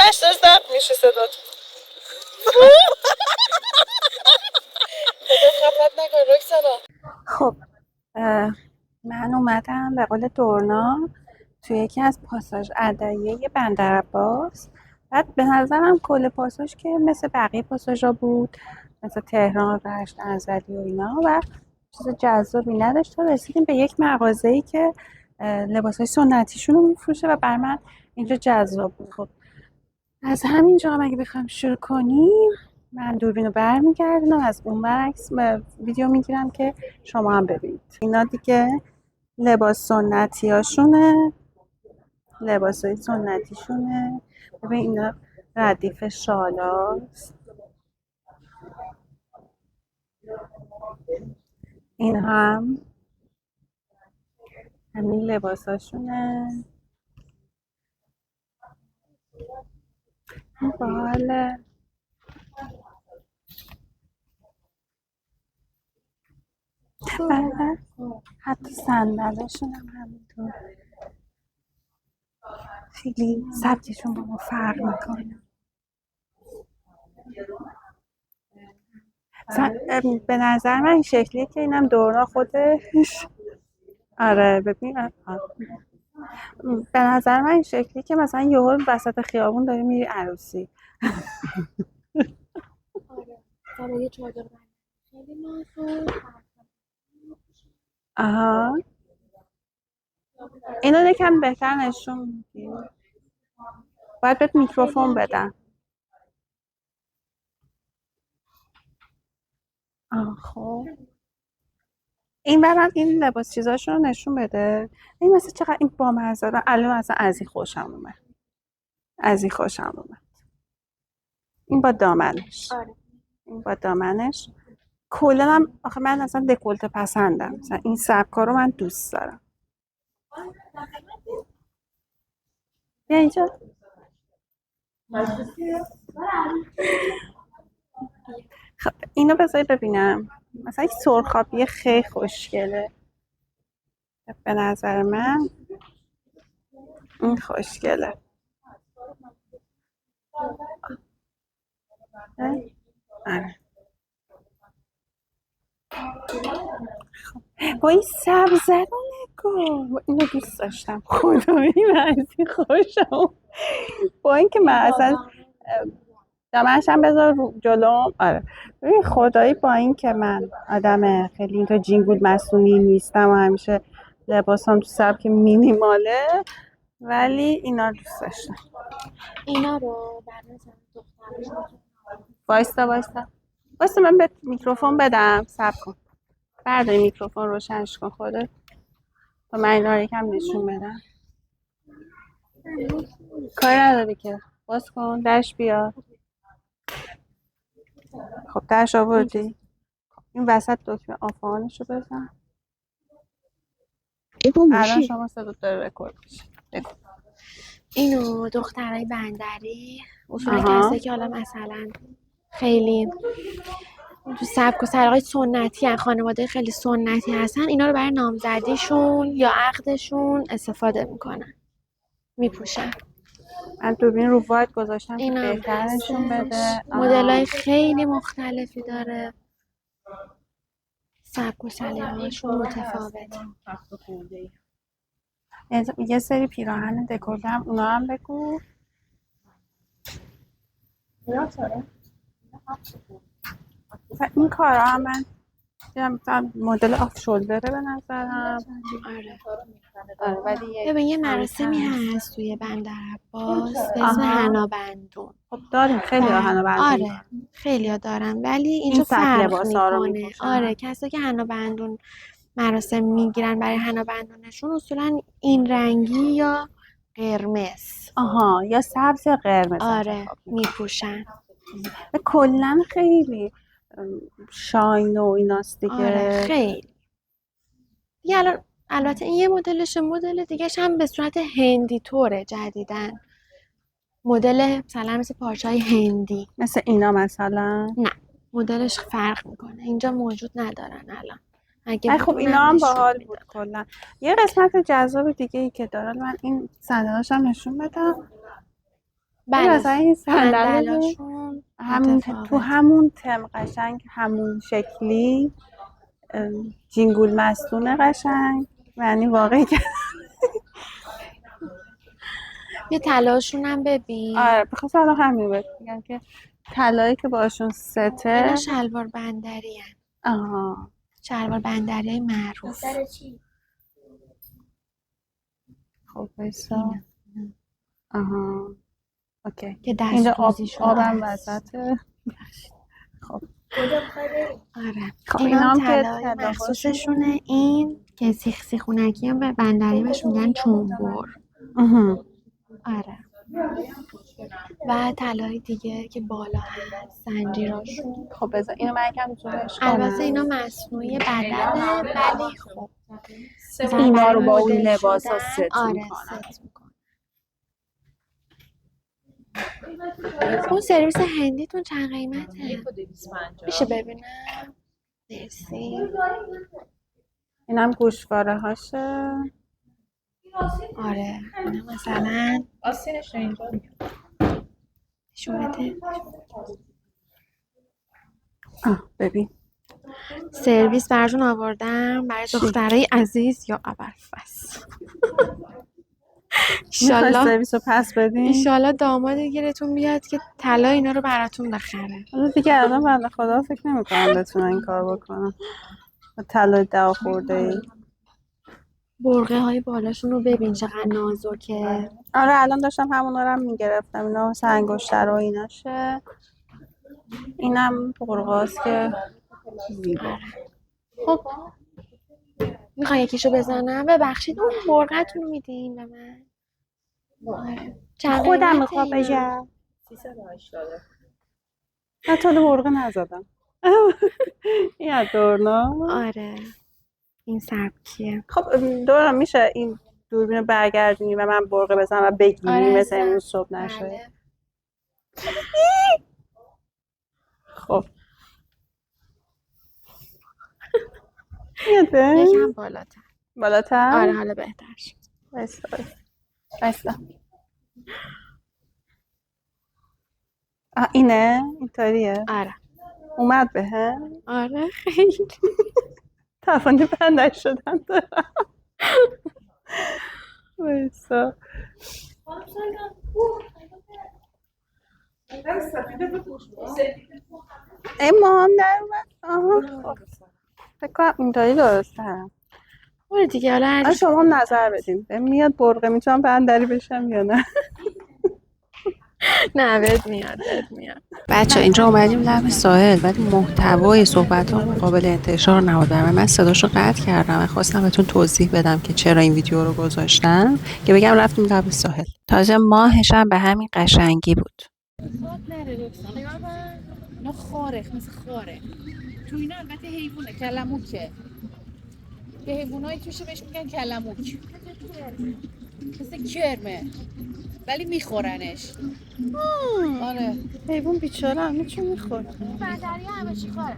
داشت ضبط میشه صدات. خفت نکن رکسانا. خب من اومدم به قول دورنا توی یکی از پاساژ اداییه بندر عباس. بعد به نظرم کل پاساژ که مثل بقیه پاساژا بود، مثل تهران، رشت، انزلی و اینا، و چیز جذابی نداشت. رسیدیم به یک مغازه‌ای که لباسای سنتیشون رو میفروشه و بر من اینجا جذاب بود. خب از همینجا هم اگه بخوام شروع کنیم، من دوربین رو برمیگردونم، از اون عکس ویدیو میگیرم که شما هم ببینید. اینا دیگه لباس سنتی هاشونه، لباس های سنتی شونه. ببین اینا ردیف شالاست، این هم همین لباس هاشونه. باحاله. بعد حتی صندلشون هم همینطور، خیلی سبکشون با ما فرق میکنه. به نظر من این شکلیه که اینم دورنا خودش. آره ببین به نظر من این شکلی که مثلا یهو وسط خیابون داری میری عروسی. آره یه چادر خیلی نازک. آها اینو یکم بهتر نشون میدی. باید بهت میکروفون بدم. خب این برم این لباس چیزاشون رو نشون بده. این مثلا چقدر این بامزه داره. الان مثلا از این خوشم اومد، از این خوشم اومد. این با دامنش. آره. این با دامنش کلا هم آخه من اصلا دکولته پسندم، مثلا این سبکا رو من دوست دارم. بیا اینجا. خب اینو بذاری ببینم. مثلا این سرخابی خیلی خوشگله به نظر من. این خوشگله. آره. با این سبزه رو نگاه، اینو دوست داشتم خدایی. من از این خوشم. با اینکه من اصلا دامنش هم بذار جلوم. آره ببین خدایی با اینکه من آدم خیلی اینطور جینگول مصنوعی نیستم و همیشه لباسام تو سبک مینیماله، ولی اینا رو دوست داشتم. اینا رو برای دخترش وایستا من به میکروفون بدم. صبر کن برداری میکروفون روشنش کن خودت تا من اینا رو یکم نشون بدم. کاری نداری که باز کن درش بیا. خب درش آوردی. این وسط دکمه آفانش رو بزن. الان شما صدا داره رکورد میشه. اینو دخترای بندری اصولا کسایی که حالا مثلا خیلی تو سبک و سلیقه سنتی هستن، خانواده خیلی سنتی هستن، اینا رو برای نامزدیشون یا عقدشون استفاده میکنن، میپوشن. من دوربین رو واید گذاشتم که اینم بهتر نشون بده. مدلای خیلی مختلفی داره، سبک و سلیقه‌شون متفاوته. یه سری پیراهن دکولته هم اونا هم بگو. این کارا هم من مثلا مدل آف شولدره به نظرم. آره ولی ببین یه مراسمی هست توی بندر عباس به اسم حنابندون. خب داریم خیلی حنابندون. آره خیلی ها دارن ولی اینجا فرق میکنه. آره کسایی که حنابندون مراسم میگیرن برای حنابندونشون اصولا این رنگی یا قرمز. یا سبز یا قرمز. آره میپوشن. کلا خیلی شاین و ایناست دیگه. آره خیلی دیگه. البته این یه مدلشه، مدل دیگهش هم به صورت هندی طوره جدیدن، مدل مثلا مثل پارچه‌های هندی مثل اینا مثلا. نه مدلش فرق میکنه، اینجا موجود ندارن الان. خب اینا هم باحال بود کلا. یه قسمت جذاب دیگه ای که داره، من این صندلاش هم نشون بدم. بله مثلا این صندل صندلاشون همون تو متفاوت. همون تم قشنگ همون شکلی جینگول مستونه قشنگ یعنی واقعی که یه طلاشون هم ببین. آره بخواستم الان همین بهت بگم که طلایی که باشون اینا سته. شلوار بندری هن. آها شلوار بندری معروف. خب بایستا. آها اوکی که اینجا دستوزی شده آبم است. وسطه. خب آره خب اینا اینا هم هم که طلای طلا مخصوصشونه. این که سیخ سیخونکی هم به بندری بهش میگن چونبر. آره و طلای دیگه که بالا هست زنجیراشون. خب بذار اینو من یکم زومش البته کنم. اینا مصنوعی بدنه ولی خب مثلا اینا برای رو با اون مدل لباسا شدن ست آره میکنن. ست میکنن. اون سرویس هندیتون چند قیمته؟ میشه ببینم؟ مرسی. اینم گوشواره هاشه. آره اینا مثلا آستینش اینجا شومده ببین سرویس براتون آوردم برای دخترای عزیز یا ابرفس. میخوای ایشالله سرویس رو پس بدین؟ ایشالله داماد گیرتون بیاد که طلا اینا رو براتون بخره. حالا دیگه الان بنده خدا فکر نمی‌کنم بتونن این کار بکنن با طلا 10 خورده ای. برقه های بالاشون رو ببین چقدر نازکه. آره الان داشتم همونا رو هم میگرفتم. اینا انگشتر و ایناشه. اینم برقاست که آره. خب میخوای یکیشو بزنم؟ ببخشید اون برقتون رو میدین به من؟ آره. چند خودم قیمته میخوام اینا؟ بگم 380. من تا برقه نزدم. این دورنا. آره این سبکیه. خب دورنا میشه این دوربین رو برگردونی و من برقه بزنم و بگیری آره مثل عزیزم. امروز صبح نشه. بله. خب میاده؟ یکم بالاتر. بالاتر؟ آره حالا بهتر شد. بایستا. اینه؟ اینطوریه؟ آره اومد بهم؟ آره خیلی تفانی بندش شدن دارم. بایستا. ما در اومد. آها فکر کنم اینطوری درسته. برو دیگه حالا هر شما هم نظر بدین بهم میاد برقه میتونم بندری بشم یا نه. نه بهت میاد بچه اینجا اومدیم لب ساحل ولی محتوای صحبتامون قابل انتشار نبود. من صداشو قطع کردم و خواستم بهتون توضیح بدم که چرا این ویدیو رو گذاشتم که بگم رفتیم لب ساحل. تازه ماهش هم به همین قشنگی بود. اینا خارق مثل خاره تو اینا البته حیوانه کلموکه به حیوانایی توشه بهش میگن کلموک مثل کرمه ولی میخورنش. آره حیوان بیچاره همه چی میخوره. بندری همه چی خوره.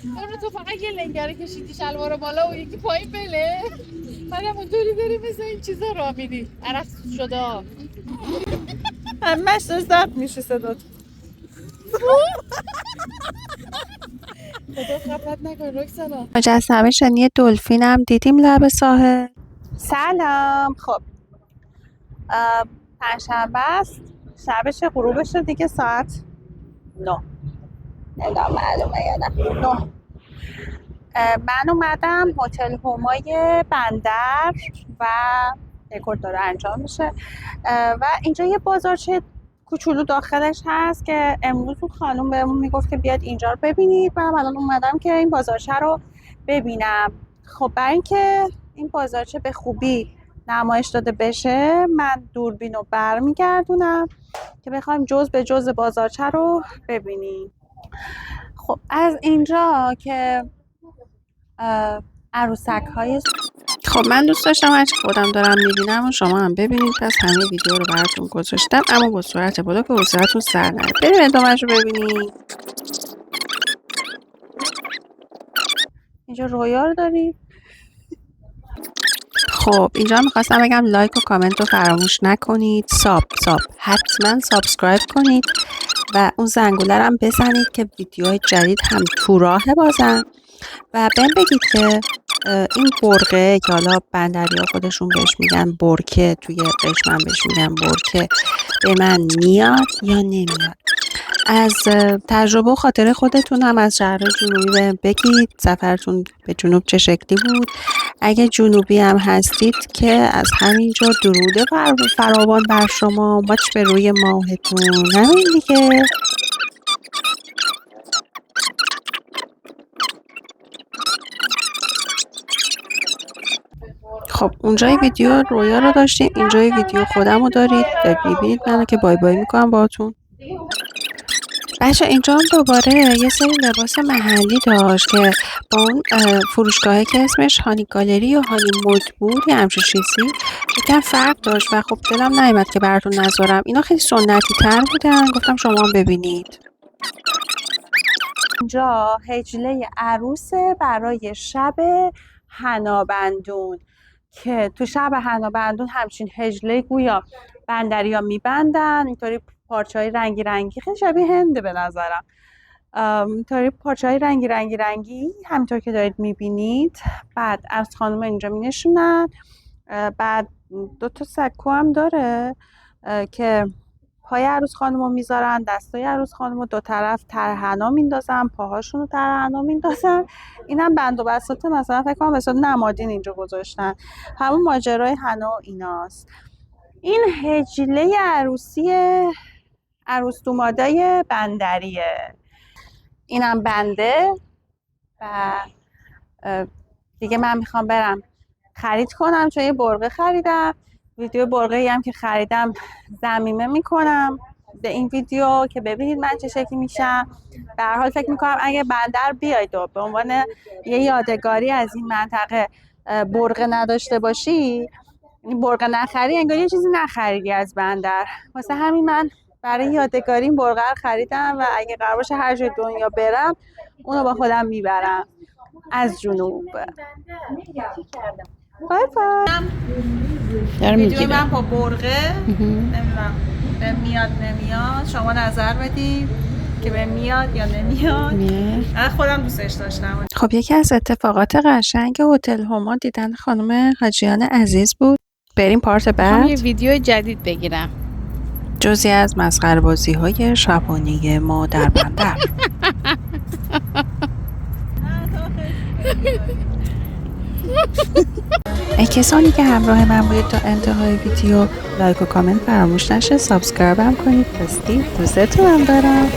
اونو تو فقط یه لنگره کشیدی شلوار بالا و یکی پایین بله منم اونطوری داری مثل این چیزا را میری عرق شده همش زرد میشه صدات. خدا خفت نکن رکسانا. مجسمه شنی دلفین هم دیدیم لب ساحل. سلام. خب پنجشنبه است شبش غروبش دیگه ساعت 9 نگاه معلومه یادم 9. من اومدم هتل همای بندر و رکورد داره انجام میشه و اینجا یه بازارچه کوچولو داخلش هست که امروز اون خانم بهمون میگفت که بیاد اینجا رو ببینید. من الان اومدم که این بازارچه رو ببینم. خب برای اینکه این بازارچه به خوبی نمایش داده بشه من دوربین رو برمیگردونم که بخوایم جز به جز بازارچه رو ببینیم. خب از اینجا که عروسک های خب من دوست داشتم هرچی خودم دارم میبینم و شما هم ببینید. پس همه ویدیو رو براتون گذاشتم اما با سرعت بالا که حوصله‌تون سر نره. بریم ادامه‌اش رو ببینید. اینجا رویا رو داریم. خب اینجا میخواستم بگم لایک و کامنت رو فراموش نکنید. حتما سابسکرایب کنید و اون زنگوله رو هم بزنید که ویدیوهای جدید هم تو راه بازن. و بهم بگید که این برقه که حالا بندریا خودشون بهش میگن برکه، توی قشم بهش میگن برکه، به من میاد یا نمیاد. از تجربه و خاطره خودتون هم از شهرهای جنوبی بهم بگید سفرتون به جنوب چه شکلی بود. اگه جنوبی هم هستید که از همینجا درود فراوان بر شما، ماچ به روی ماهتون. همین دیگه. خب اونجای ویدیو رویا رو داشتیم، اینجای ویدیو خودم رو دارید. ببینید منو که بای بای میکنم باهاتون. بچه اینجا هم دوباره یه سری لباس محلی داشت که با اون فروشگاهی که اسمش هانی گالری یا هانی مود بود یه همچین چیزی یکم فرق داشت و خب دلم نیامد که براتون نذارم. اینا خیلی سنتی تر بودن، گفتم شما هم ببینید. اینجا هجله عروسه برای شب حنابندون که تو شب حنابندون همچین هجله گویا بندریا میبندن. اینطوری پارچه‌های رنگی رنگی، خیلی شبیه هنده به نظرم. اینطوری پارچه‌های رنگی همینطور که دارید میبینید. بعد از خانم اینجا مینشونن. بعد 2 تا سکو هم داره که پای عروس خانم رو میذارن، دستای عروس خانم رو 2 طرف ترحنا میندازن، پاهاشون رو ترحنا میندازن. اینم بند و بساط مثلا فکر کنم به صورت نمادین اینجا گذاشتن، همون ماجرای حنا و ایناست. این هجله عروسی عروس دومادای بندریه. اینم بنده و دیگه من میخوام برم خرید کنم چون یه برقه خریدم. ویدیو برقه‌ای هم که خریدم ضمیمه میکنم به این ویدیو که ببینید من چه شکلی میشم. به هر حال فکر میکنم اگه بندر بیاید و به عنوان یه یادگاری از این منطقه برقه نداشته باشی، برقه نخری انگار یه چیزی نخریدی از بندر. واسه همین من برای یادگاری این برقه رو خریدم و اگه قرار باشه هر جای دنیا برم اونو با خودم میبرم از جنوب. بای بای. ویدیو من با برقه نمیدونم به میاد نمیاد، شما نظر بدید که به میاد یا نمیاد. من خودم دوستش داشتم. خب یکی از اتفاقات قشنگ هتل هما دیدن خانم حاجیان عزیز بود. بریم پارت بعد. یه ویدیو جدید بگیرم. جزئی از مسخره‌بازی های شبانه ما در بندر. ای کسانی که همراه من بودید تا انتهای ویدیو، لایک و کامنت فراموش نشه، سابسکرایب هم کنید. دوستتونم دارم.